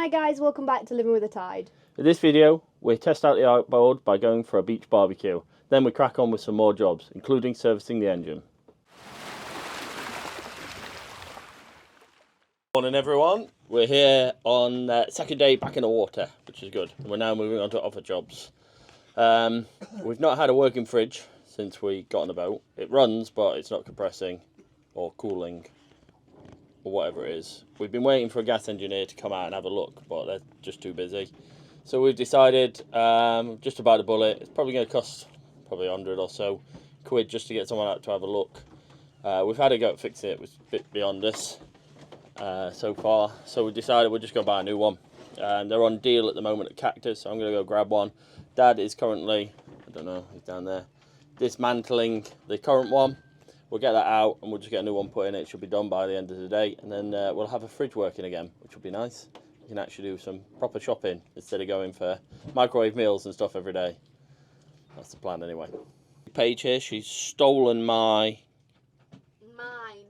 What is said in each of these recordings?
Hi guys, welcome back to Living with a Tide. In this video, we test out the outboard by going for a beach barbecue. Then we crack on with some more jobs, including servicing the engine. Morning everyone, we're here on second day back in the water, which is good. We're now moving on to other jobs. We've not had a working fridge since we got on the boat. It runs, but it's not compressing or cooling or whatever it is. We've been waiting for a gas engineer to come out and have a look, but they're just too busy. So we've decided just to buy the bullet. It's probably going to cost probably 100 or so quid just to get someone out to have a look. We've had a go at fixing it. It was a bit beyond us so far. So we decided we're just going to buy a new one. They're on deal at the moment at Cactus, so I'm going to go grab one. Dad is currently, I don't know, he's down there, dismantling the current one. We'll get that out and we'll just get a new one put in. It should be done by the end of the day, and then we'll have a fridge working again, which will be nice. You can actually do some proper shopping instead of going for microwave meals and stuff every day. That's the plan anyway. Paige here, she's stolen mine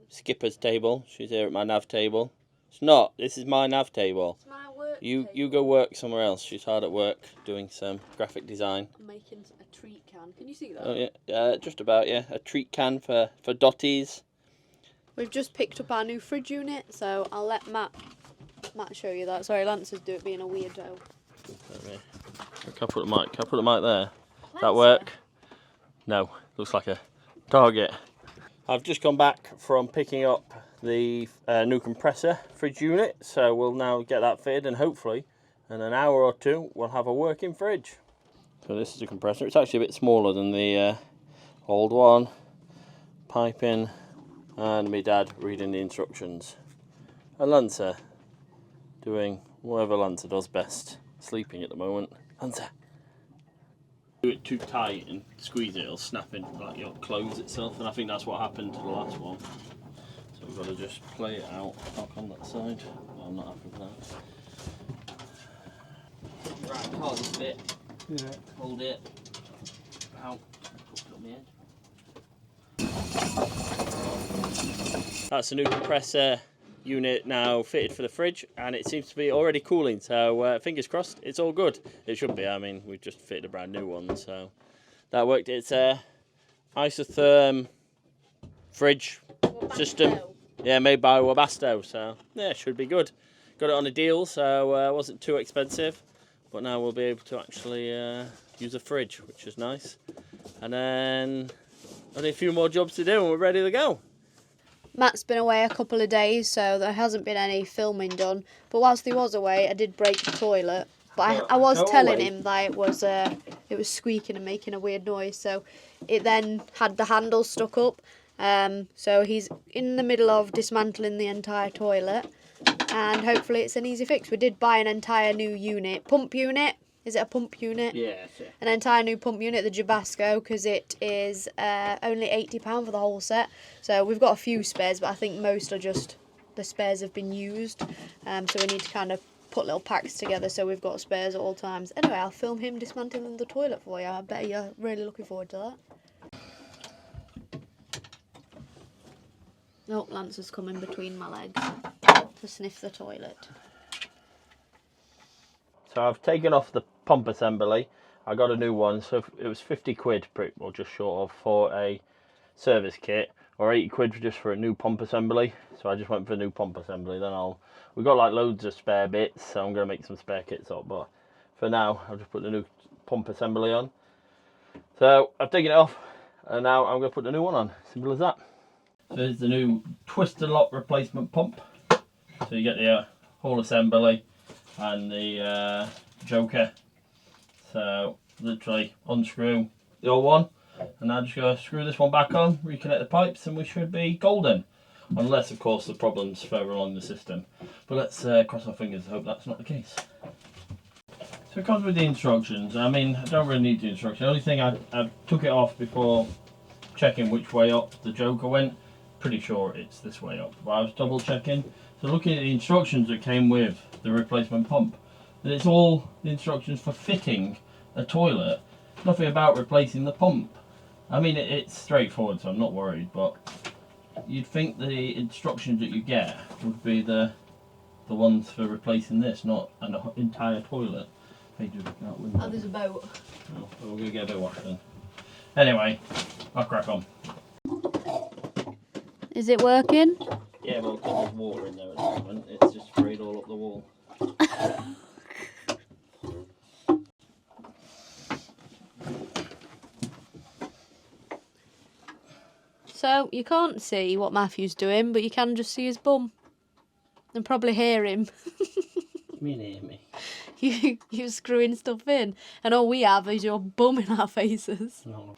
skipper's table. She's here at my nav table. It's not, this is my nav table. It's my work You table. go work somewhere else. She's hard at work doing some graphic design. I'm making a treat can. Can you see that? Oh yeah, just about, yeah. A treat can for Dotties. We've just picked up our new fridge unit, so I'll let Matt show you that. Sorry, Lance is being a weirdo. Can I put the mic there? Does that work? No, looks like a target. I've just come back from picking up the new compressor fridge unit, so we'll now get that fitted, and hopefully in an hour or two we'll have a working fridge. So this is the compressor. It's actually a bit smaller than the old one. Piping, and my dad reading the instructions. And Lancer doing whatever Lancer does best. Sleeping at the moment. Lancer. Do it too tight and squeeze it, it'll snap into like your clothes itself, and I think that's what happened to the last one. So we've got to just play it out back on that side. No, I'm not happy with that. Right, hardest bit. Yeah. Hold it. Out. Put it on the edge. That's a new compressor unit now fitted for the fridge, and it seems to be already cooling, so fingers crossed it's all good. It should be. I mean, we've just fitted a brand new one, so that worked. It's a isotherm fridge system, yeah, made by Webasto, so yeah, it should be good. Got it on a deal, so it wasn't too expensive, but now we'll be able to actually use a fridge, which is nice. And then only a few more jobs to do and we're ready to go. Matt's been away a couple of days, so there hasn't been any filming done. But whilst he was away, I did break the toilet. But I was telling him that it was squeaking and making a weird noise. So it then had the handle stuck up. So he's in the middle of dismantling the entire toilet, and hopefully it's an easy fix. We did buy an entire new unit, pump unit. Is it a pump unit? Yeah. An entire new pump unit, the Jabasco, because it is only £80 for the whole set. So we've got a few spares, but I think most are just the spares have been used. So we need to kind of put little packs together so we've got spares at all times. Anyway, I'll film him dismantling the toilet for you. I bet you're really looking forward to that. Oh, Lance has come in between my legs to sniff the toilet. So I've taken off the pump assembly. I got a new one, so it was 50 quid, pretty well, just short of, for a service kit, or 80 quid just for a new pump assembly. So I just went for a new pump assembly. Then we've got like loads of spare bits, so I'm going to make some spare kits up. But for now, I'll just put the new pump assembly on. So I've taken it off, and now I'm going to put the new one on. Simple as that. So here's the new twister lock replacement pump. So you get the whole assembly and the joker. So literally unscrew the old one, and now just go screw this one back on, reconnect the pipes, and we should be golden. Unless of course the problem's further along the system. But let's cross our fingers and hope that's not the case. So it comes with the instructions. I mean, I don't really need the instructions. The only thing I took it off before checking which way up the joker went. Pretty sure it's this way up, but I was double checking. So looking at the instructions that came with the replacement pump, and it's all the instructions for fitting a toilet, nothing about replacing the pump. I mean, it's straightforward, so I'm not worried, but you'd think the instructions that you get would be the the ones for replacing this, not an entire toilet. Pages looking out window. Oh, there's a boat. Oh, well, we're going to get a bit washed then. Anyway, I'll crack on. Is it working? Yeah, well, because there's water in there at the moment, it's just sprayed all up the wall. So, you can't see what Matthew's doing, but you can just see his bum. And probably hear him. You mean hear me? You're screwing stuff in. And all we have is your bum in our faces. No.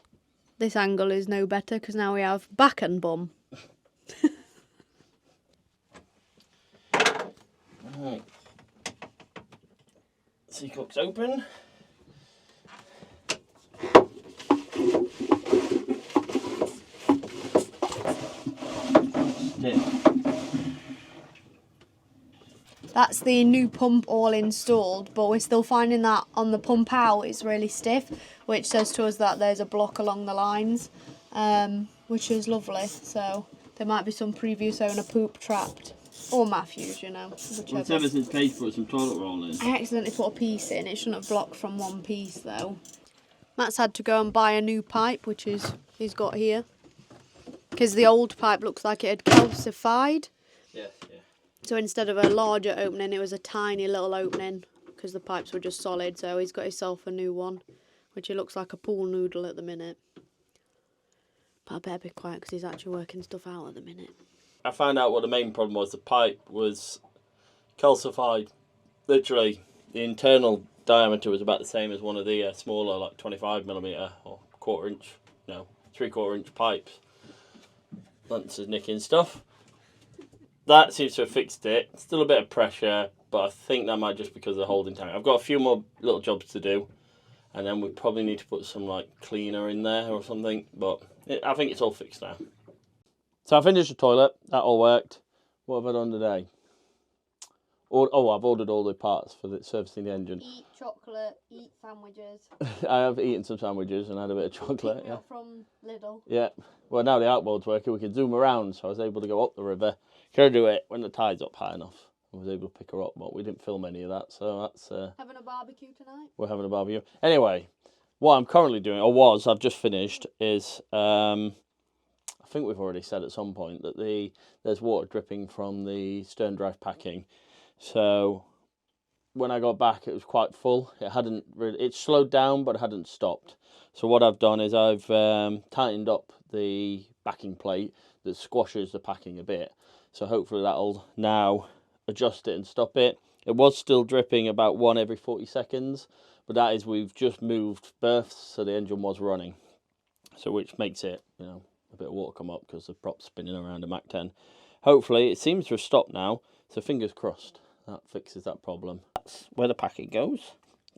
This angle is no better because now we have back and bum. Right. Seacook's open. That's the new pump all installed, but we're still finding that on the pump out it's really stiff, which says to us that there's a block along the lines, which is lovely. So there might be some previous owner poop trapped, or Matthew's, you know, whichever. Well, ever since Paige put some toilet roll in. I accidentally put a piece in. It shouldn't have blocked from one piece though. Matt's had to go and buy a new pipe, which is he's got here, because the old pipe looks like it had calcified. Yes, yeah. So instead of a larger opening, it was a tiny little opening because the pipes were just solid. So he's got himself a new one, which it looks like a pool noodle at the minute. But I better be quiet because he's actually working stuff out at the minute. I found out what the main problem was. The pipe was calcified. Literally, the internal diameter was about the same as one of the smaller, like 25mm or quarter-inch, no, 3/4-inch pipes. Lance is nicking stuff. That seems to have fixed it. Still a bit of pressure, but I think that might just because of the holding tank. I've got a few more little jobs to do, and then we probably need to put some like cleaner in there or something. But I think it's all fixed now. So I finished the toilet. That all worked. What have I done today? Oh, I've ordered all the parts for servicing the engine. Eat chocolate, eat sandwiches. I have eaten some sandwiches and had a bit of chocolate. Pick me up from Lidl. Yeah. Well, now the outboard's working, we can zoom around, so I was able to go up the river. Could do it when the tide's up high enough. I was able to pick her up, but we didn't film any of that, so that's... Having a barbecue tonight? We're having a barbecue. Anyway, what I'm currently doing, I've just finished, is... I think we've already said at some point that there's water dripping from the stern drive packing. So when I got back, it was quite full. It slowed down, but it hadn't stopped. So what I've done is I've tightened up the backing plate that squashes the packing a bit. So hopefully that'll now adjust it and stop it. It was still dripping about one every 40 seconds, but that is we've just moved berths, so the engine was running. So which makes it, you know, a bit of water come up because the prop's spinning around a Mach 10. Hopefully it seems to have stopped now, so fingers crossed that fixes that problem. That's where the packing goes.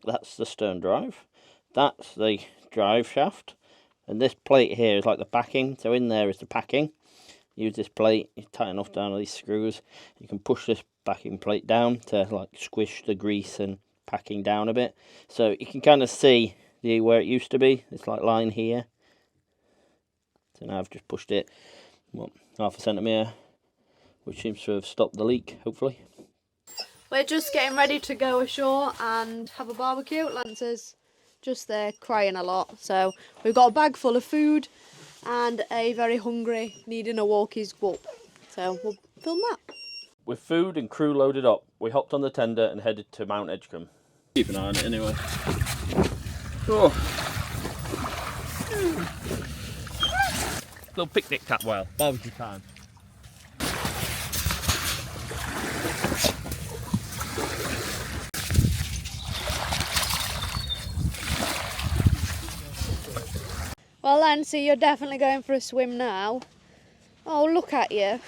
That's the stern drive. That's the drive shaft. And this plate here is like the backing. So in there is the packing. Use this plate, you tighten off down all these screws. You can push this backing plate down to like squish the grease and packing down a bit. So you can kind of see where it used to be. It's like line here. So now I've just pushed it, what, 0.5 centimetre, which seems to have stopped the leak, hopefully. We're just getting ready to go ashore and have a barbecue. Lance is just there crying a lot. So we've got a bag full of food and a very hungry, needing a walkie's whoop. So we'll film that. With food and crew loaded up, we hopped on the tender and headed to Mount Edgecumbe. Keep an eye on it anyway. Oh. Little picnic cat whale, barbecue time. Well, Nancy, you're definitely going for a swim now. Oh, look at you.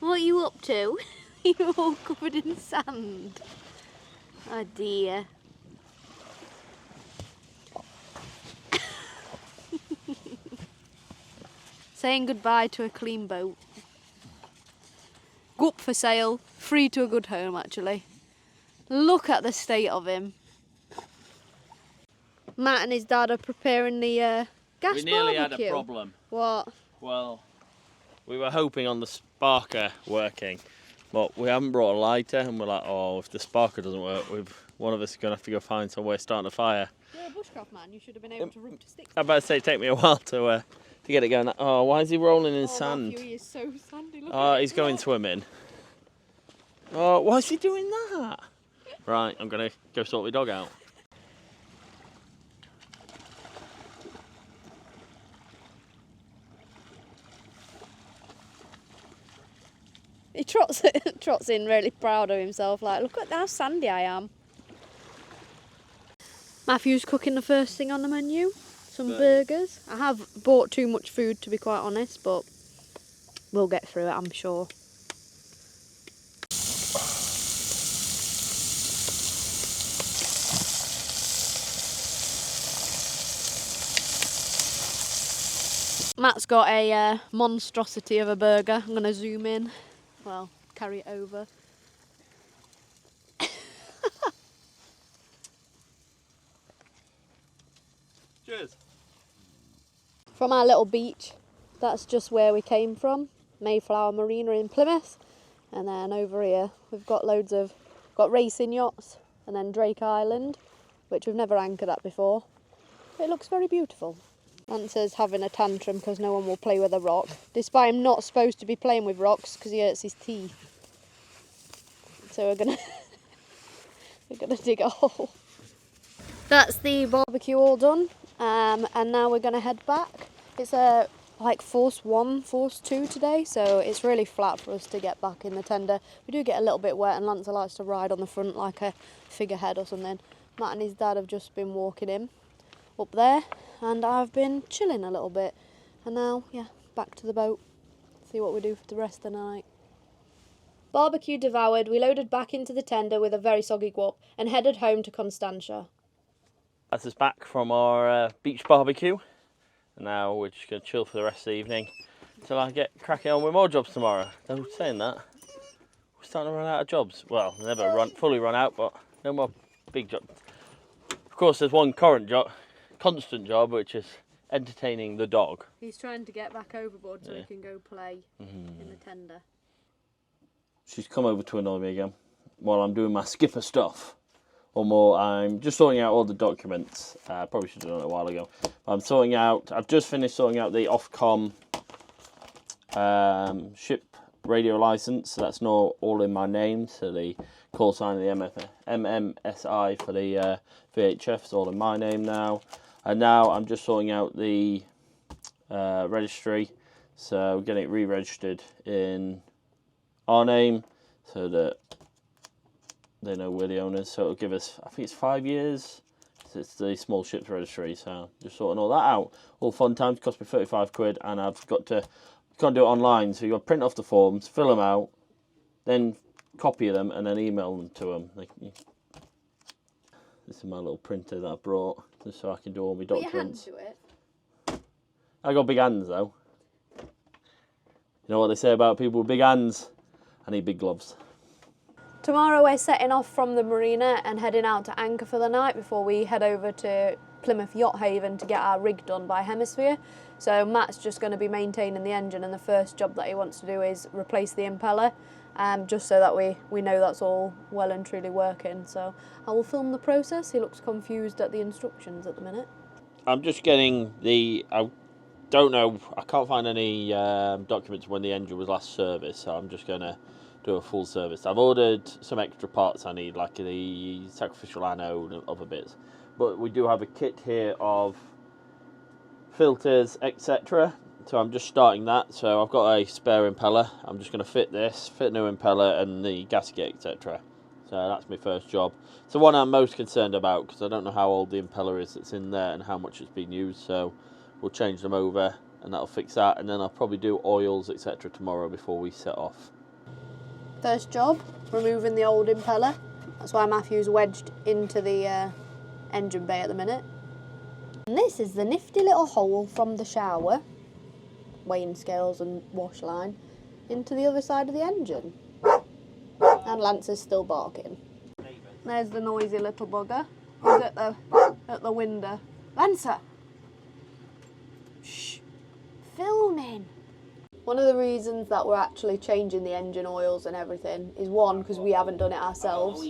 What are you up to? You're all covered in sand. Oh dear. Saying goodbye to a clean boat. Go up for sail, free to a good home actually. Look at the state of him. Matt and his dad are preparing the gas barbecue. We nearly had a problem. What? Well, we were hoping on the sparker working, But we haven't brought a lighter, and we're like, oh, if the sparker doesn't work, one of us is going to have to go find some way of starting a fire. You're a bushcraft man, you should have been able to rub to sticks. I better say, take me a while to get it going. Oh, why is he rolling in sand? Matthew, he is so sandy. Look Oh, at he's going swimming. Oh, why is he doing that? Right, I'm going to go sort my dog out. He trots in really proud of himself, like, look at how sandy I am. Matthew's cooking the first thing on the menu, some burgers. I have bought too much food, to be quite honest, but we'll get through it, I'm sure. Matt's got a monstrosity of a burger. I'm going to zoom in. Well, carry it over. Cheers. From our little beach, that's just where we came from. Mayflower Marina in Plymouth. And then over here, we've got got racing yachts. And then Drake Island, which we've never anchored at before. It looks very beautiful. Lancer's having a tantrum because no one will play with a rock, despite him not supposed to be playing with rocks because he hurts his teeth. So we're gonna dig a hole. That's the barbecue all done, and now we're gonna head back. It's like force 1, force 2 today, so it's really flat for us to get back in the tender. We do get a little bit wet, and Lancer likes to ride on the front like a figurehead or something. Matt and his dad have just been walking him up there, and I've been chilling a little bit, and now, yeah, back to the boat, see what we do for the rest of the night. Barbecue devoured, we loaded back into the tender with a very soggy guap and headed home to Constantia. That's us back from our beach barbecue, and now we're just going to chill for the rest of the evening until I get cracking on with more jobs tomorrow. Though saying that, we're starting to run out of jobs. Well, never fully run out, but no more big jobs. Of course, there's one constant job, which is entertaining the dog. He's trying to get back overboard so he can go play in the tender. She's come over to annoy me again while I'm doing my skipper stuff. Or more, I'm just sorting out all the documents. I probably should have done it a while ago. I've just finished sorting out the Ofcom ship radio license. So that's not all in my name. So the call sign of the MMSI for the VHF is all in my name now. And now I'm just sorting out the registry, so getting it re-registered in our name so that they know we're the owners. So it'll give us, I think it's 5 years. It's the small ships registry, so just sorting all that out. All fun times, cost me 35 quid, and I've got to, you can't do it online, so you've got to print off the forms, fill them out, then copy them, and then email them to them. This is my little printer that I brought, just so I can do all my documents. Put your hand to it. I got big hands though. You know what they say about people with big hands? I need big gloves. Tomorrow we're setting off from the marina and heading out to anchor for the night before we head over to Plymouth Yacht Haven to get our rig done by Hemisphere. So Matt's just going to be maintaining the engine, and the first job that he wants to do is replace the impeller. Just so that we know that's all well and truly working. So I will film the process. He looks confused at the instructions at the minute. I'm just getting I don't know, I can't find any documents when the engine was last serviced, so I'm just going to do a full service. I've ordered some extra parts I need, like the sacrificial anode and other bits. But we do have a kit here of filters, etc. So I'm just starting that. So I've got a spare impeller. I'm just going to fit a new impeller and the gasket, etc. So that's my first job. It's the one I'm most concerned about because I don't know how old the impeller is that's in there and how much it's been used. So we'll change them over and that'll fix that. And then I'll probably do oils, etc. tomorrow before we set off. First job, removing the old impeller. That's why Matthew's wedged into the engine bay at the minute. And this is the nifty little hole from the shower, weighing scales and wash line, into the other side of the engine. And Lancer's still barking. There's the noisy little bugger. He's at the window. Lancer! Shh! Filming! One of the reasons that we're actually changing the engine oils and everything is, one, because we haven't done it ourselves.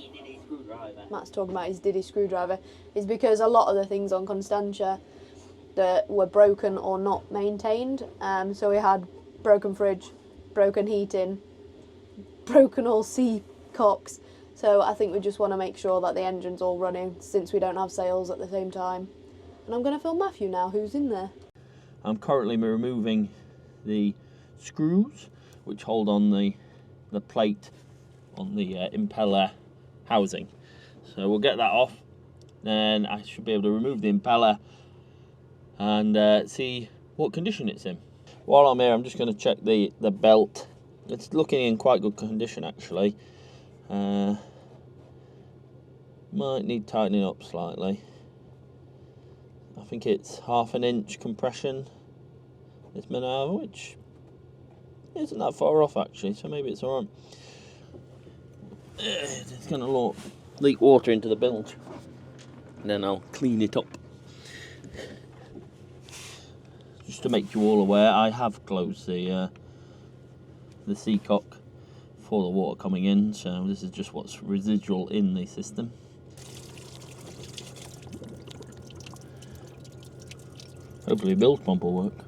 Matt's talking about his Diddy screwdriver. Is because a lot of the things on Constantia that were broken or not maintained. So we had broken fridge, broken heating, broken all sea cocks. So I think we just want to make sure that the engine's all running since we don't have sales at the same time. And I'm going to film Matthew now, who's in there. I'm currently removing the screws which hold on the plate on the impeller housing. So we'll get that off, then I should be able to remove the impeller and see what condition it's in. While I'm here, I'm just going to check the belt. It's looking in quite good condition actually. Might need tightening up slightly. I think it's 1/2 inch compression it's meant to have, which isn't that far off actually, so maybe it's alright. It's going to leak water into the bilge, and then I'll clean it up. Just to make you all aware, I have closed the seacock for the water coming in, so this is just what's residual in the system. Hopefully the bilge pump will work.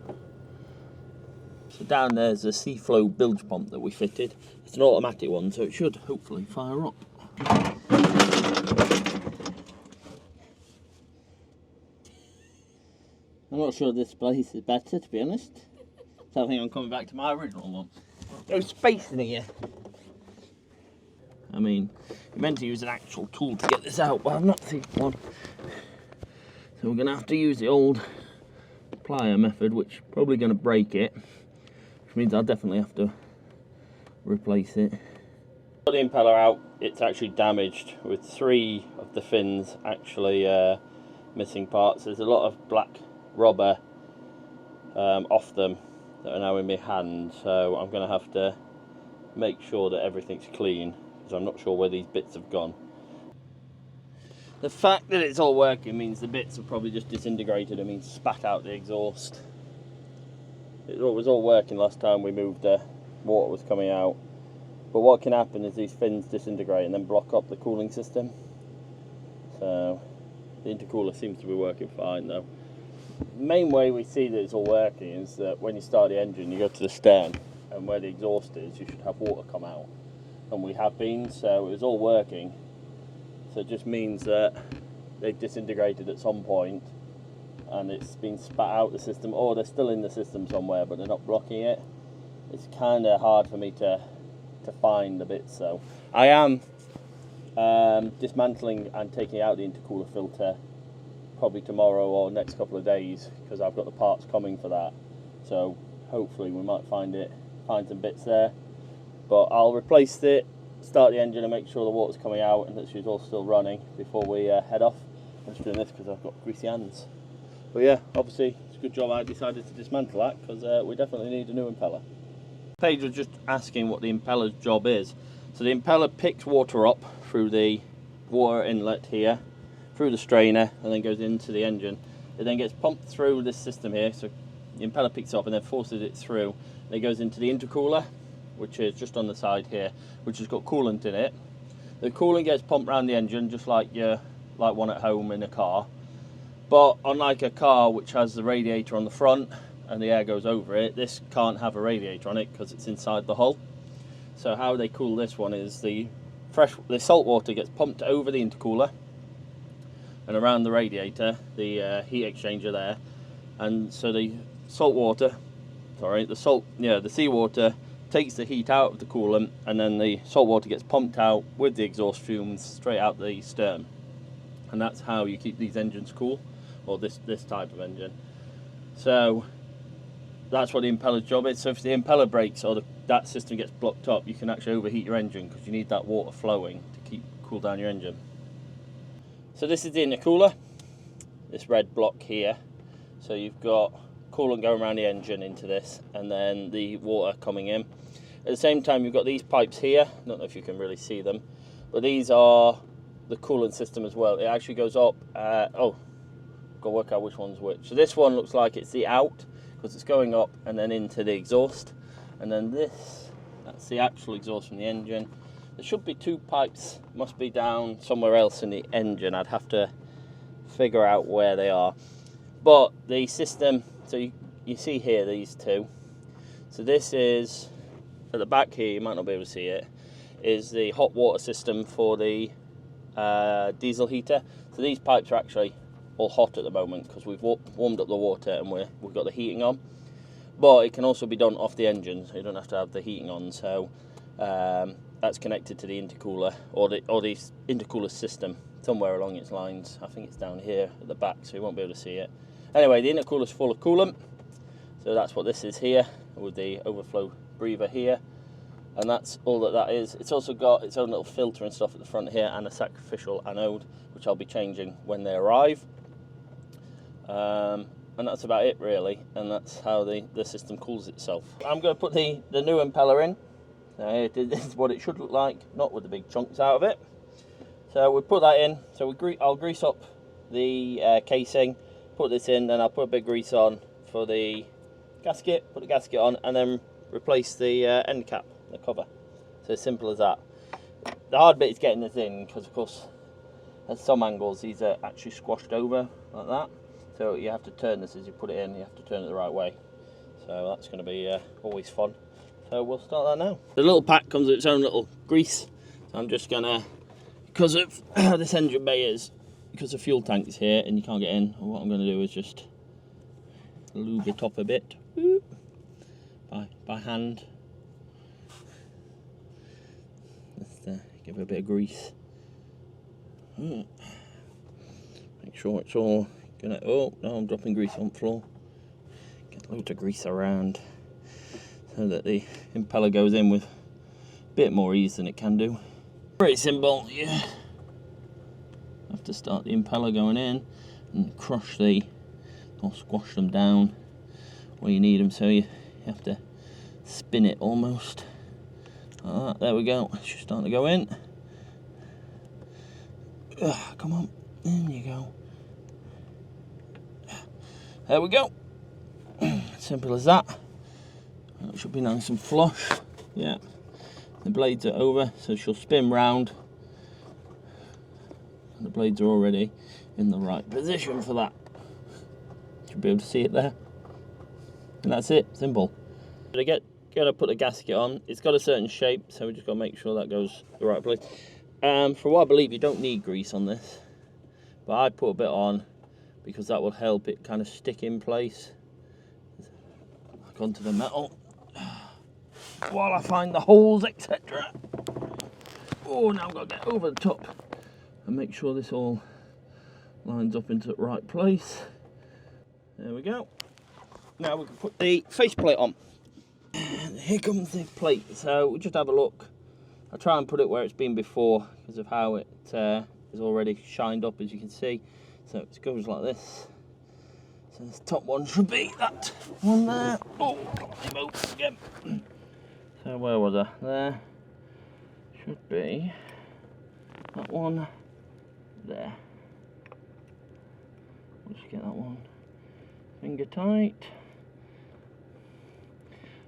So down there's a sea flow bilge pump that we fitted. It's an automatic one, so it should hopefully fire up. I'm not sure this place is better, to be honest. So I think I'm coming back to my original one. No space in here. I mean, you meant to use an actual tool to get this out, but I've not seen one. So we're going to have to use the old plier method, which is probably going to break it, which means I'll definitely have to replace it. Got the impeller out. It's actually damaged with 3 of the fins actually missing parts. There's a lot of black rubber off them that are now in my hand, so I'm going to have to make sure that everything's clean, because I'm not sure where these bits have gone. The fact that it's all working means the bits have probably just disintegrated. It means spat out the exhaust. It was all working last time we moved there. Water was coming out. But what can happen is these fins disintegrate and then block up the cooling system. So the intercooler seems to be working fine though. The main way we see that it's all working is that when you start the engine, you go to the stern, and where the exhaust is, you should have water come out. And we have been, so it was all working. So it just means that they've disintegrated at some point and it's been spat out the system, or they're still in the system somewhere but they're not blocking it. It's kind of hard for me to find the bits, so I am dismantling and taking out the intercooler filter probably tomorrow or next couple of days, because I've got the parts coming for that. So hopefully we might find some bits there, but I'll replace it, start the engine and make sure the water's coming out and that she's all still running before we head off. I'm just doing this because I've got greasy hands. But yeah, obviously it's a good job I decided to dismantle that, because we definitely need a new impeller. Paige was just asking what the impeller's job is. So the impeller picks water up through the water inlet here, through the strainer, and then goes into the engine. It then gets pumped through this system here, so the impeller picks it up and then forces it through. And it goes into the intercooler, which is just on the side here, which has got coolant in it. The coolant gets pumped around the engine just like one at home in a car. But unlike a car which has the radiator on the front and the air goes over it, this can't have a radiator on it because it's inside the hull. So how they cool this one is the salt water gets pumped over the intercooler and around the radiator, the heat exchanger there, and so the seawater takes the heat out of the coolant, and then the salt water gets pumped out with the exhaust fumes straight out the stern. And that's how you keep these engines cool, or this type of engine. So that's what the impeller's job is. So if the impeller breaks or that system gets blocked up, you can actually overheat your engine, because you need that water flowing to cool down your engine. So this is the intercooler, this red block here. So you've got coolant going around the engine into this, and then the water coming in. At the same time, you've got these pipes here. I don't know if you can really see them, but these are the coolant system as well. It actually goes up, got to work out which one's which. So this one looks like it's the out, because it's going up and then into the exhaust. and then this, that's the actual exhaust from the engine. There should be 2 pipes, must be down somewhere else in the engine. I'd have to figure out where they are. But the system, so you see here these 2. So this is, at the back here, you might not be able to see it, is the hot water system for the diesel heater. So these pipes are actually all hot at the moment because we've warmed up the water and we've got the heating on. But it can also be done off the engine, so you don't have to have the heating on. So that's connected to the intercooler or the intercooler system somewhere along its lines. I think it's down here at the back, so you won't be able to see it. Anyway, the intercooler's full of coolant, so that's what this is here with the overflow breather here, and that's all that is. It's also got its own little filter and stuff at the front here and a sacrificial anode, which I'll be changing when they arrive. And that's about it really, and that's how the system cools itself. I'm going to put the new impeller in. This is what it should look like, not with the big chunks out of it. So we'll put that in. So I'll grease up the casing, put this in, then I'll put a bit of grease on for the gasket, put the gasket on, and then replace the end cap, the cover. So as simple as that. The hard bit is getting this in, because of course at some angles these are actually squashed over like that. So you have to turn this as you put it in, you have to turn it the right way. So that's going to be always fun. So we'll start that now. The little pack comes with its own little grease. So I'm just going to, because of how this engine bay is, because the fuel tank's here and you can't get in, what I'm going to do is just lube it up a bit by hand. Just give it a bit of grease. Make sure it's all gonna. Oh no, I'm dropping grease on the floor. Get loads of grease around so that the impeller goes in with a bit more ease than it can do. Pretty simple. Yeah. Have to start the impeller going in and crush or squash them down where you need them, so you have to spin it almost like that. There we go, it's just starting to go in. Come on, in you go. There we go. Simple as that. It should be nice and flush. Yeah, the blades are over, so she'll spin round. The blades are already in the right position for that. Should be able to see it there. And that's it, simple. Gonna put the gasket on. It's got a certain shape, so we just gotta make sure that goes the right place. For what I believe, you don't need grease on this, but I put a bit on because that will help it kind of stick in place back onto the metal while I find the holes, etc. Oh, now I've got to get over the top and make sure this all lines up into the right place. There we go. Now we can put the faceplate on. And here comes the plate. So we'll just have a look. I'll try and put it where it's been before because of how it is already shined up, as you can see. So it goes like this. So this top one should be that one there. Oh, got them both again. So where was I? There should be that one there. We'll just get that one finger tight.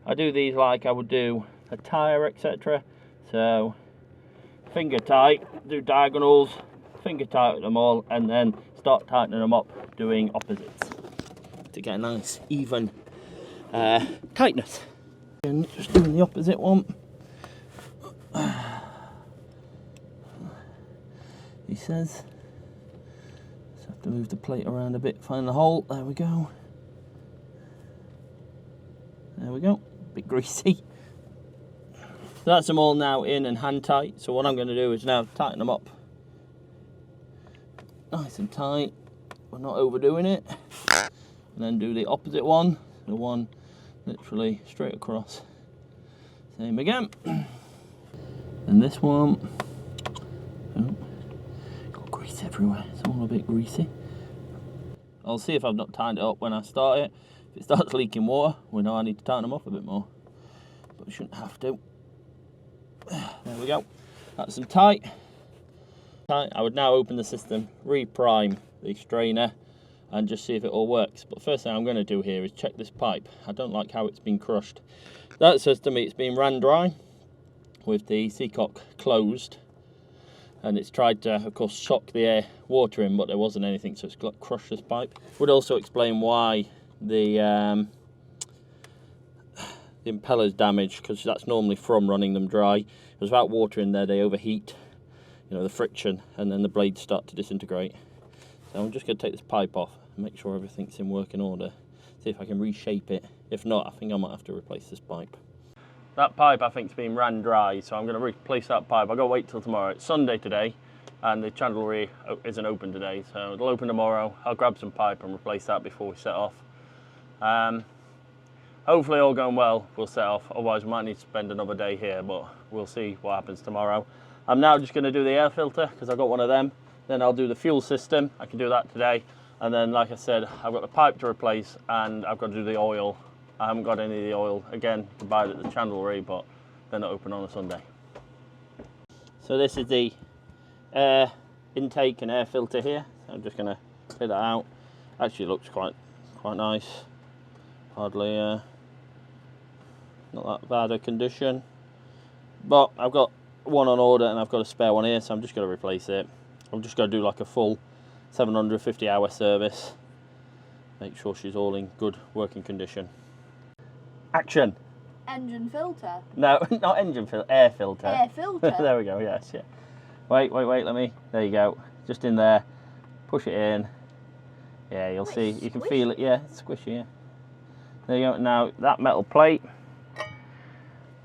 I do these like I would do a tyre, etc. So finger tight, do diagonals, finger tight with them all, and then start tightening them up, doing opposites to get a nice even tightness. And just doing the opposite one. He says, just have to move the plate around a bit, find the hole. There we go. There we go. Bit greasy. So that's them all now in and hand tight. So what I'm going to do is now tighten them up nice and tight. We're not overdoing it. And then do the opposite one. The one literally straight across. Same again. And this one. Oh, got grease everywhere. It's all a bit greasy. I'll see if I've not tightened it up when I start it. If it starts leaking water, we know I need to tighten them up a bit more. But we shouldn't have to. There we go. That's them tight. I would now open the system, reprime the strainer, and just see if it all works. But first thing I'm going to do here is check this pipe. I don't like how it's been crushed. That says to me it's been ran dry with the seacock closed, and it's tried to, of course, shock the water in, but there wasn't anything, so it's got crushed this pipe. Would also explain why the impeller's damaged, because that's normally from running them dry. Without water in there, they overheat, you know, the friction, and then the blades start to disintegrate. So I'm just going to take this pipe off and make sure everything's in working order. See if I can reshape it. If not, I think I might have to replace this pipe. That pipe, I think, has been ran dry, so I'm going to replace that pipe. I've got to wait till tomorrow. It's Sunday today, and the chandlery isn't open today, so it'll open tomorrow. I'll grab some pipe and replace that before we set off. Hopefully all going well, we'll set off. Otherwise, we might need to spend another day here, but we'll see what happens tomorrow. I'm now just going to do the air filter, because I've got one of them. Then I'll do the fuel system. I can do that today. And then, like I said, I've got the pipe to replace, and I've got to do the oil. I haven't got any of the oil. Again, you can buy it at the chandlery, but they're not open on a Sunday. So this is the air intake and air filter here. So I'm just going to clear that out. Actually, it looks quite nice. Hardly, not that bad a condition. But I've got one on order, and I've got a spare one here, so I'm just going to replace it. I'm just going to do like a full 750-hour service. Make sure she's all in good working condition. Action. Engine filter. No, not engine filter, air filter. Air filter. There we go, yes, yeah. Wait, let me, there you go. Just in there, push it in. Yeah, you'll see, you can feel it, yeah, it's squishy, yeah. There you go, now that metal plate,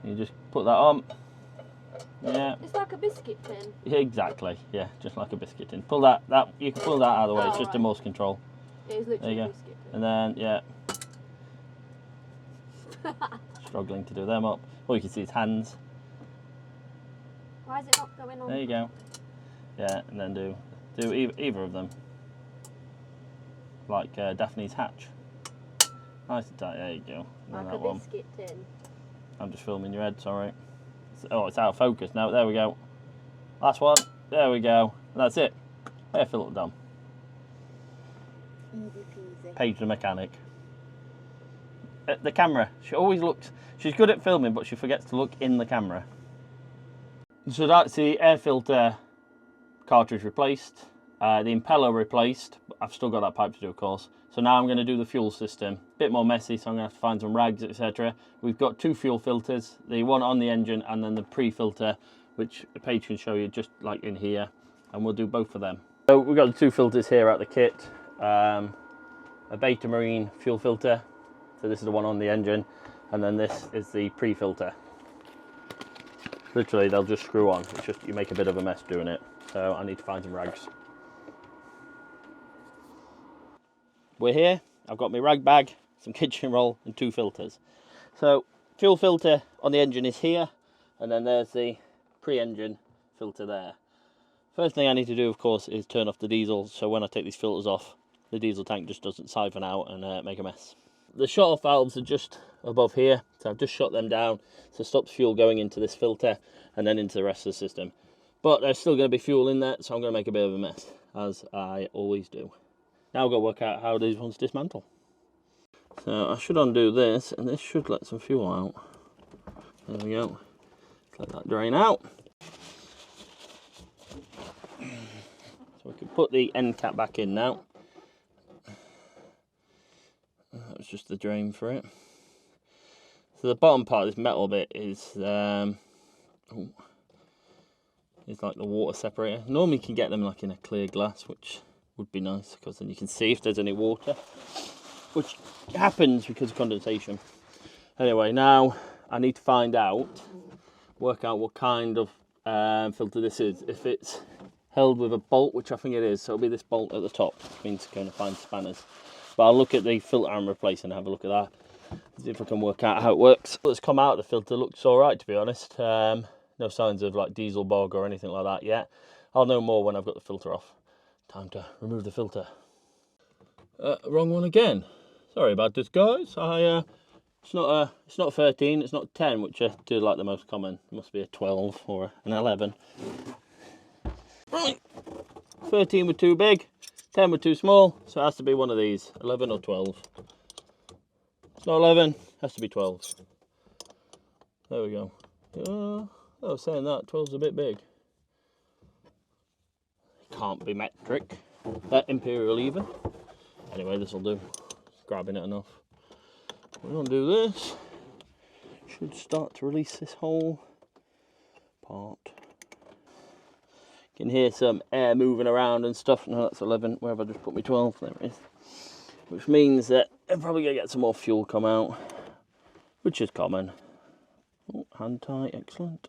you just put that on. Yeah. It's like a biscuit tin. Yeah, exactly, yeah, just like a biscuit tin. Pull that, you can pull that out of the way, it's just a motion control. It is literally a biscuit tin. And then, yeah. Struggling to do them up. All you can see is hands. Why is it not going on? There you go. Yeah, and then do either of them. Like Daphne's hatch. Nice and tight, there you go. And Like a biscuit tin. I'm just filming your head, sorry. Oh, it's out of focus now. There we go. Last one. There we go. And that's it. Air filter done. Easy peasy. Paige the mechanic. At the camera. She always looks... She's good at filming, but she forgets to look in the camera. So that's the air filter cartridge replaced. The impeller replaced. I've still got that pipe to do, of course. So now I'm going to do the fuel system. Bit more messy, so I'm going to have to find some rags, etc. We've got two fuel filters. The one on the engine and then the pre-filter, which Paige can show you just like in here. And we'll do both of them. So we've got the two filters here out the kit. A Beta Marine fuel filter. So this is the one on the engine. And then this is the pre-filter. Literally, they'll just screw on. It's just, you make a bit of a mess doing it. So I need to find some rags. We're here. I've got my rag bag, some kitchen roll and two filters. So fuel filter on the engine is here, and then there's the pre-engine filter there. First thing I need to do, of course, is turn off the diesel, so when I take these filters off, the diesel tank just doesn't siphon out and make a mess. The shut-off valves are just above here, so I've just shut them down to stop the fuel going into this filter and then into the rest of the system. But there's still going to be fuel in there, so I'm going to make a bit of a mess, as I always do. Now I've got to work out how these ones dismantle. So I should undo this, and this should let some fuel out. There we go. Let that drain out. So we can put the end cap back in now. That was just the drain for it. So the bottom part of this metal bit is like the water separator. Normally you can get them like in a clear glass, which would be nice because then you can see if there's any water, which happens because of condensation. Anyway, now I need to work out what kind of filter this is. If it's held with a bolt, which I think it is, so it'll be this bolt at the top, which means going to find spanners. But I'll look at the filter I'm replacing and have a look at that, see if I can work out how it works. What's come out of the filter looks all right, to be honest. No signs of like diesel bog or anything like that yet. I'll know more when I've got the filter off. Time to remove the filter. Wrong one again. Sorry about this, guys. It's not 13, it's not 10, which I do like the most common. It must be a 12 or an 11. Right, 13 were too big. 10 were too small, so it has to be one of these, 11 or 12. It's not 11, has to be 12. There we go. Oh, saying that, 12's a bit big. Can't be metric. Imperial even. Anyway, this will do. Grabbing it enough. We're going to do this. Should start to release this whole part. You can hear some air moving around and stuff. No, that's 11. Where have I just put my 12? There it is. Which means that I'm probably going to get some more fuel come out, which is common. Oh, hand tight, excellent.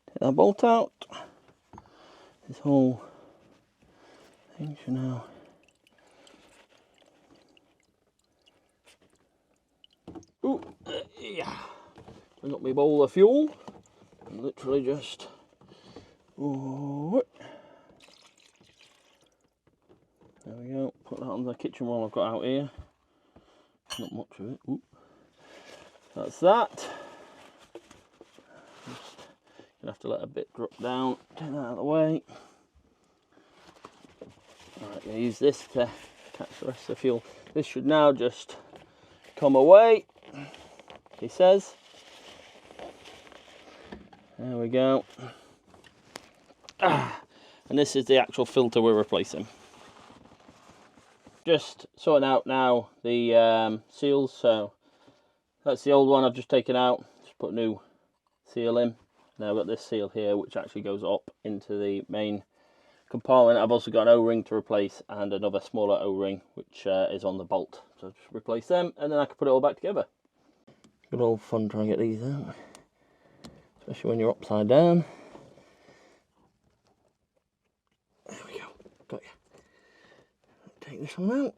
Take that bolt out. This whole thing should now. Ooh, yeah. Bring up my bowl of fuel. And literally just. Ooh. There we go. Put that on the kitchen roll I've got out here. Not much of it. Ooh. That's that. Just gonna have to let a bit drop down. Take that out of the way. Right, gonna use this to catch the rest of the fuel. This should now just come away. He says. There we go. And this is the actual filter we're replacing. Just sorting out now the seals. So that's the old one I've just taken out. Just put a new seal in. Now I've got this seal here, which actually goes up into the main compartment. I've also got an O-ring to replace and another smaller O-ring, which is on the bolt. So I'll just replace them, and then I can put it all back together. Good old fun trying to get these out, especially when you're upside down. There we go, got you. Take this one out,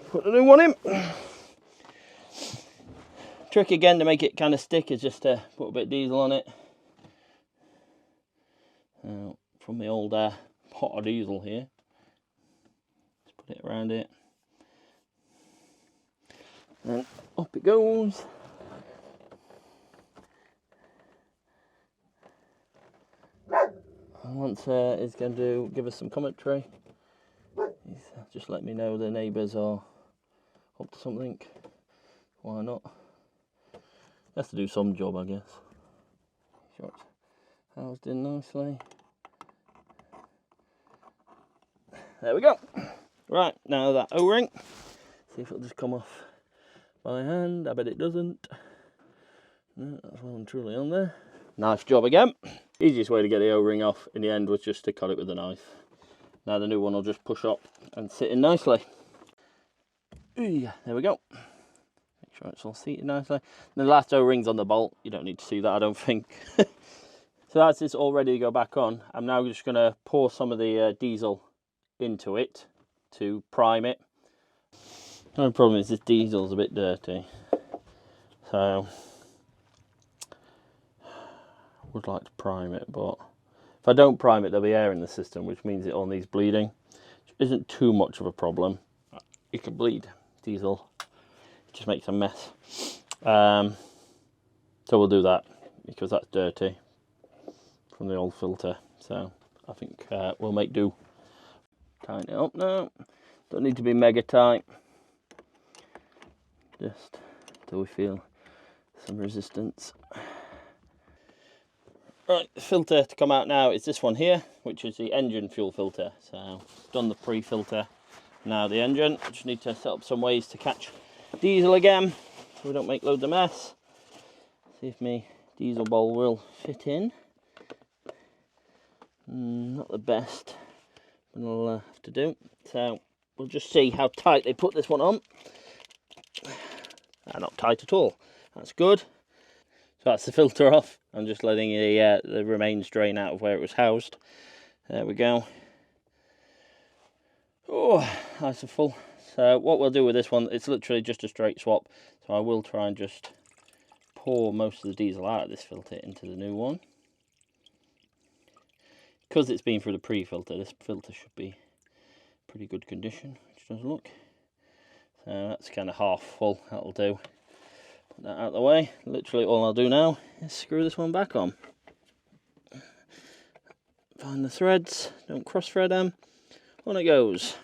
put the new one in. Trick again to make it kind of stick is just to put a bit of diesel on it. From the old pot of diesel here. Just put it around it. And up it goes. And once it's going to give us some commentary. Just let me know the neighbours are up to something. Why not? Has to do some job, I guess. Sure, it's housed in nicely. There we go. Right, now that O-ring. See if it'll just come off by hand. I bet it doesn't. No, that's well and truly on there. Nice job again. Easiest way to get the O-ring off in the end was just to cut it with a knife. Now the new one will just push up and sit in nicely. There we go. Make sure it's all seated nicely. And the last O-ring's on the bolt. You don't need to see that, I don't think. So that's this all ready to go back on. I'm now just going to pour some of the diesel into it to prime it. The only problem is this diesel's a bit dirty. So I would like to prime it, but if I don't prime it, there'll be air in the system, which means it all needs bleeding. Which isn't too much of a problem. It can bleed diesel. It just makes a mess. So we'll do that because that's dirty from the old filter. So I think we'll make do. Tighten it up now. Don't need to be mega tight. Just till we feel some resistance. Right, the filter to come out now is this one here, which is the engine fuel filter. So done the pre-filter, now the engine. I just need to set up some ways to catch diesel again, so we don't make loads of mess. See if my diesel bowl will fit in. Not the best, but I'll have to do. So we'll just see how tight they put this one on. Not tight at all. That's good. So that's the filter off. I'm just letting the remains drain out of where it was housed. There we go. Oh, nice and full. So what we'll do with this one, it's literally just a straight swap. So I will try and just pour most of the diesel out of this filter into the new one. Because it's been through the pre-filter, this filter should be pretty good condition, which does look. So that's kind of half full, that'll do. Put that out of the way. Literally all I'll do now is screw this one back on. Find the threads, don't cross thread them. On it goes.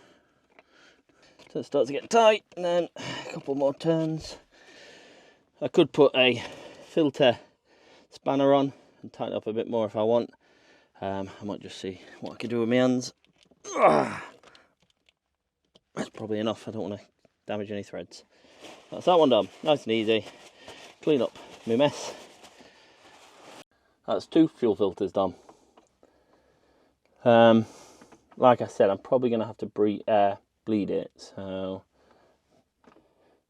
So it starts to get tight, and then a couple more turns. I could put a filter spanner on and tighten up a bit more if I want. I might just see what I can do with my hands. That's probably enough. I don't want to damage any threads. That's that one done. Nice and easy. Clean up my mess. That's 2 fuel filters done. Like I said, I'm probably going to have to bleed it. So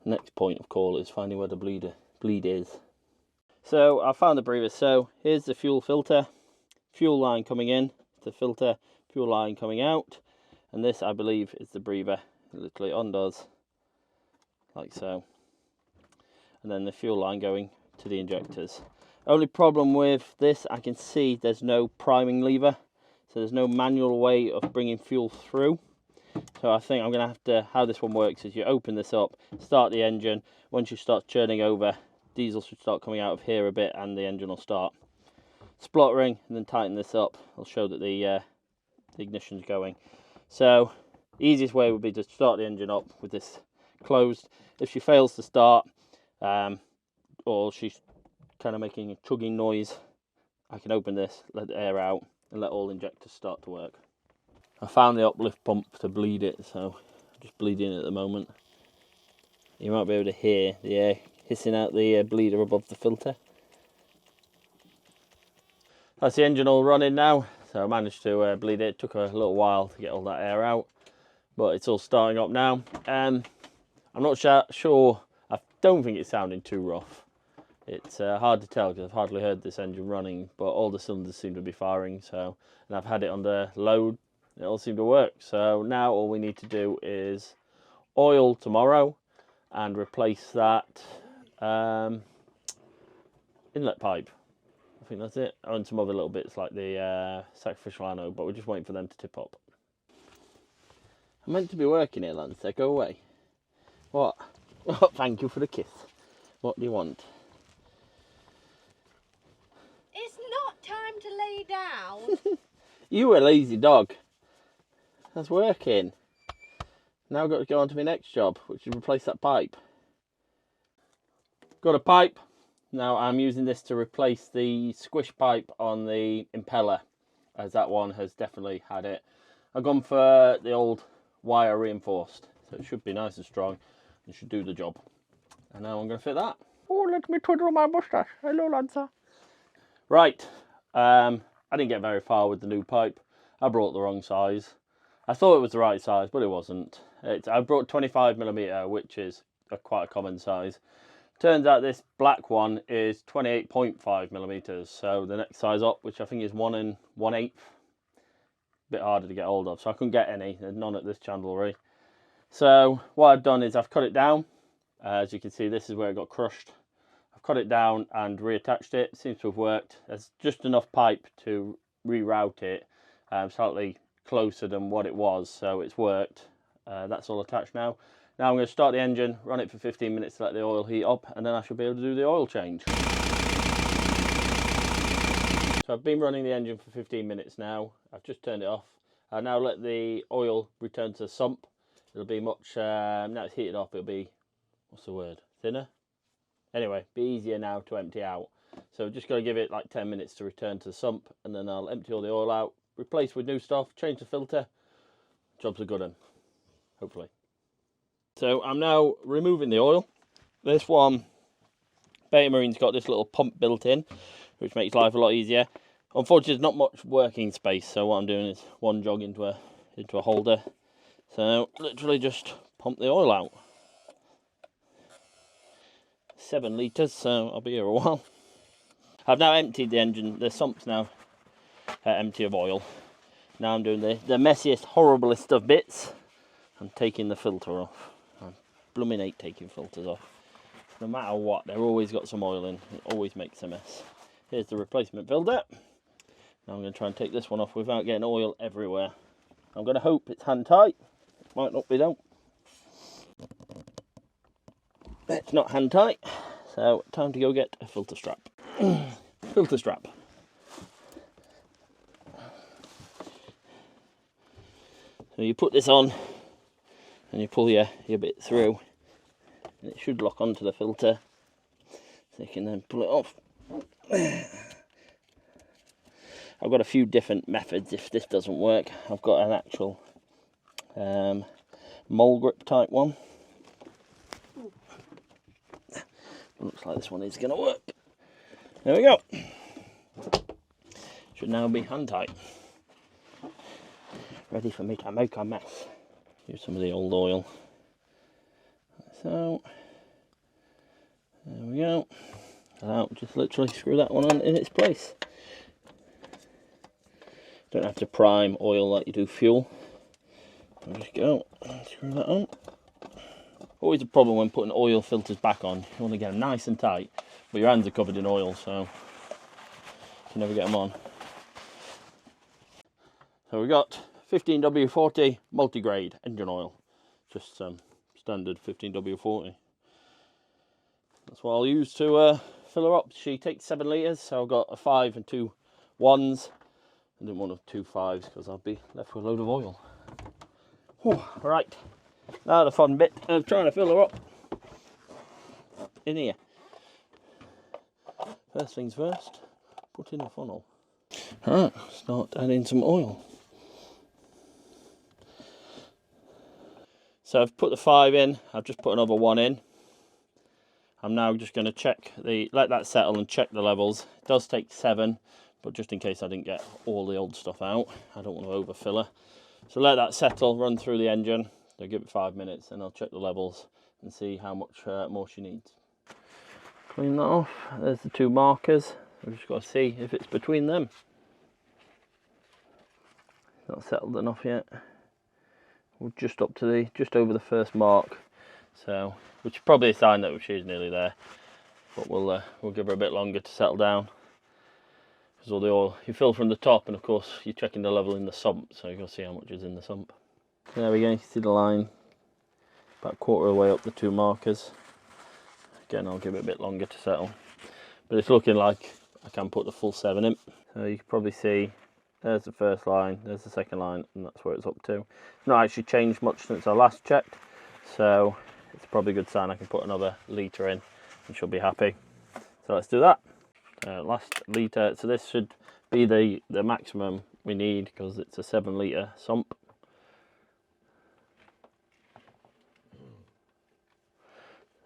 next point of call is finding where the bleed is. So I found the breather. So here's the fuel filter, fuel line coming in, the filter, fuel line coming out, and this I believe is the breather. It literally undoes like so, and then the fuel line going to the injectors. Only problem with this, I can see there's no priming lever, so there's no manual way of bringing fuel through. So I think I'm going to have to, how this one works is you open this up, start the engine. Once you start churning over, diesel should start coming out of here a bit and the engine will start spluttering, and then tighten this up. I'll show that the ignition's going. So easiest way would be to start the engine up with this closed. If she fails to start, or she's kind of making a chugging noise, I can open this, let the air out, and let all injectors start to work. I found the uplift pump to bleed it, so I'm just bleeding it at the moment. You might be able to hear the air hissing out the bleeder above the filter. That's the engine all running now, so I managed to bleed it. It took a little while to get all that air out, but it's all starting up now. I'm not sure, I don't think it's sounding too rough. It's hard to tell because I've hardly heard this engine running, but all the cylinders seem to be firing, so, and I've had it under load, it all seemed to work. So now all we need to do is oil tomorrow and replace that inlet pipe. I think that's it. And some other little bits like the sacrificial anode, but we're just waiting for them to tip up. I'm meant to be working here, Lancer. Go away. What? Oh, thank you for the kiss. What do you want? It's not time to lay down. You a lazy dog. That's working. Now I've got to go on to my next job, which is replace that pipe. Got a pipe. Now I'm using this to replace the squish pipe on the impeller, as that one has definitely had it. I've gone for the old wire reinforced, so it should be nice and strong and should do the job. And now I'm going to fit that. Oh, let me twiddle my moustache. Hello, Lancer. Right, I didn't get very far with the new pipe. I brought the wrong size. I thought it was the right size, but it wasn't. I brought 25mm, which is quite a common size. Turns out this black one is 28.5mm, so the next size up, which I think is 1 1/8, bit harder to get hold of, so I couldn't get any, there's none at this chandlery. So what I've done is I've cut it down. As you can see, this is where it got crushed. I've cut it down and reattached it. Seems to have worked. There's just enough pipe to reroute it slightly closer than what it was, so it's worked. That's all attached now. Now I'm going to start the engine, run it for 15 minutes to let the oil heat up, and then I should be able to do the oil change. So I've been running the engine for 15 minutes now. I've just turned it off. I now let the oil return to the sump. It'll be much, now it's heated up, it'll be, what's the word, thinner? Anyway, be easier now to empty out. So just got to give it like 10 minutes to return to the sump, and then I'll empty all the oil out, replace with new stuff, change the filter. Job's a good one, hopefully. So I'm now removing the oil. This one, Beta Marine's got this little pump built in, which makes life a lot easier. Unfortunately, there's not much working space, so what I'm doing is one jog into a holder. So literally just pump the oil out. 7 litres, so I'll be here a while. I've now emptied the engine. The sump's now empty of oil. Now I'm doing the messiest, horriblest of bits. I'm taking the filter off. I blooming hate taking filters off. No matter what, they've always got some oil in. It always makes a mess. Here's the replacement filter. Now I'm going to try and take this one off without getting oil everywhere. I'm going to hope it's hand tight. It might not be though. It's not hand tight, so time to go get a filter strap. Filter strap. So you put this on and you pull your bit through. And it should lock onto the filter. So you can then pull it off. I've got a few different methods if this doesn't work. I've got an actual mole grip type one. Looks like this one is going to work. There we go. Should now be hand tight. Ready for me to make a mess. Use some of the old oil. So, there we go. Now just literally screw that one on in its place. Don't have to prime oil like you do fuel. I'll just go and screw that on. Always a problem when putting oil filters back on. You want to get them nice and tight, but your hands are covered in oil, so you can never get them on. So we got 15W40 multigrade engine oil, just standard 15W40. That's what I'll use to fill her up. She takes 7 litres, so I've got a 5 and 2 1s. I didn't want 2 5s because I'll be left with a load of oil. Whew, right, now the fun bit of trying to fill her up in here. First things first, put in the funnel. Alright, start adding some oil. So I've put the 5 in, I've just put another 1 in. I'm now just going to check let that settle and check the levels. It does take 7, but just in case I didn't get all the old stuff out, I don't want to overfill her. So let that settle, run through the engine. I'll give it 5 minutes and I'll check the levels and see how much more she needs. Clean that off. There's the 2 markers. I've just got to see if it's between them. Not settled enough yet. We're just up to just over the first mark. So, which is probably a sign that she's nearly there. But we'll give her a bit longer to settle down. Because all the oil, you fill from the top, and of course you're checking the level in the sump, so you've got to see how much is in the sump. There we go, you can see the line about a quarter of the way up the 2 markers. Again, I'll give it a bit longer to settle. But it's looking like I can put the full 7 in. So you can probably see, there's the first line, there's the second line, and that's where it's up to. It's not actually changed much since I last checked, so it's probably a good sign I can put another litre in and she'll be happy. So let's do that. Last litre, so this should be the maximum we need because it's a 7 litre sump.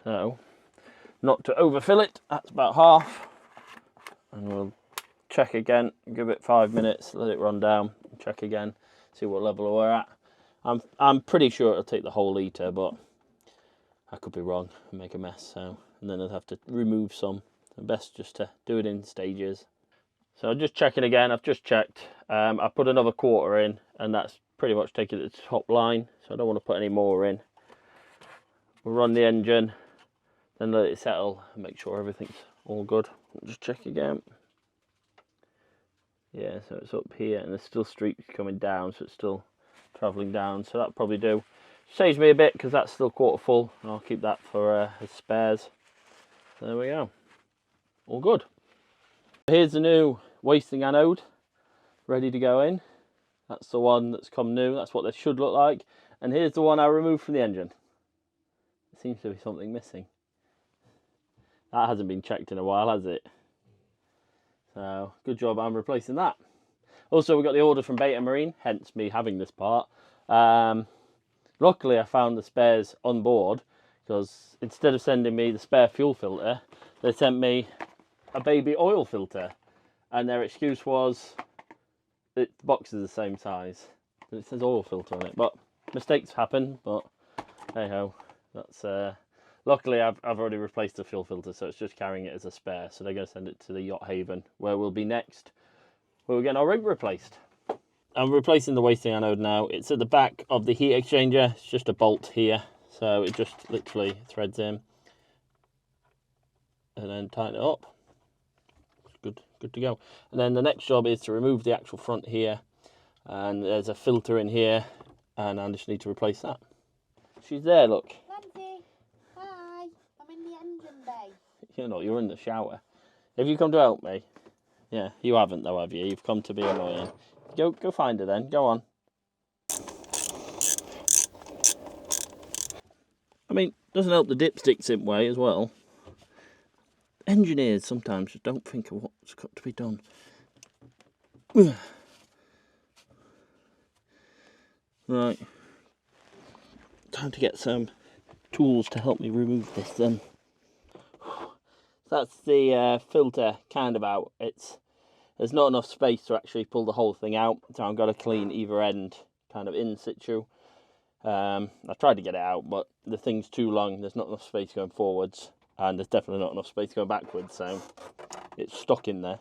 So, not to overfill it, that's about half. And we'll check again, give it 5 minutes, let it run down, check again, see what level we're at. I'm pretty sure it'll take the whole litre, but I could be wrong and make a mess. So, and then I'd have to remove some. Best just to do it in stages. So I'm just checking again. I've just checked. I put another quarter in, and that's pretty much taking it to the top line. So I don't want to put any more in. We'll run the engine, then let it settle and make sure everything's all good. Just check again. Yeah, so it's up here, and there's still streaks coming down, so it's still travelling down. So that'll probably do. Saves me a bit because that's still quarter full, and I'll keep that for as spares. So there we go. All good. Here's the new wasting anode ready to go in. That's the one that's come new. That's what they should look like. And here's the one I removed from the engine. There seems to be something missing. That hasn't been checked in a while, has it? So good job I'm replacing that. Also, we got the order from Beta Marine, hence me having this part. Luckily I found the spares on board, because instead of sending me the spare fuel filter, they sent me a baby oil filter, and their excuse was the box is the same size, but it says oil filter on it. But mistakes happen, but hey ho, that's luckily I've already replaced the fuel filter, so it's just carrying it as a spare. So they're going to send it to the Yacht Haven, where we'll be next, where we're getting our rig replaced. I'm replacing the wasting anode now. It's at the back of the heat exchanger. It's just a bolt here, so it just literally threads in and then tighten it up. Good to go. And then the next job is to remove the actual front here, and there's a filter in here, and I just need to replace that. She's there, look. Nancy, hi, I'm in the engine bay. You're not, you're in the shower. Have you come to help me? Yeah, you haven't though, have you? You've come to be annoying. Go find her then, go on. I mean, doesn't help the dipstick simp way as well. Engineers sometimes just don't think of what's got to be done. Right. Time to get some tools to help me remove this then. That's the filter kind of out. There's not enough space to actually pull the whole thing out, so I've got to clean either end kind of in situ. I tried to get it out, but the thing's too long. There's not enough space going forwards, and there's definitely not enough space going backwards, so it's stuck in there.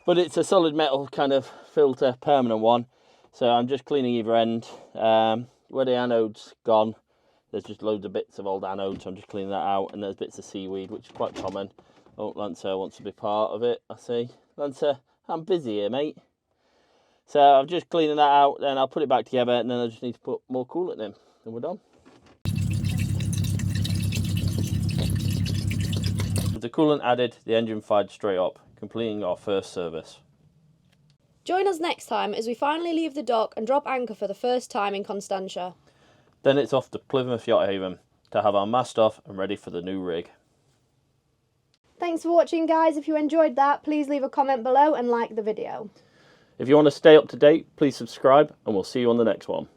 But it's a solid metal kind of filter, permanent one, so I'm just cleaning either end. Where the anode's gone, there's just loads of bits of old anodes, so I'm just cleaning that out, and there's bits of seaweed, which is quite common. Oh, Lancer wants to be part of it, I see. Lancer, I'm busy here, mate. So I'm just cleaning that out, then I'll put it back together, and then I just need to put more coolant in, and we're done. With the coolant added, the engine fired straight up, completing our first service. Join us next time as we finally leave the dock and drop anchor for the first time in Constantia. Then it's off to Plymouth Yacht Haven to have our mast off and ready for the new rig. Thanks for watching, guys. If you enjoyed that, please leave a comment below and like the video. If you want to stay up to date, please subscribe, and we'll see you on the next one.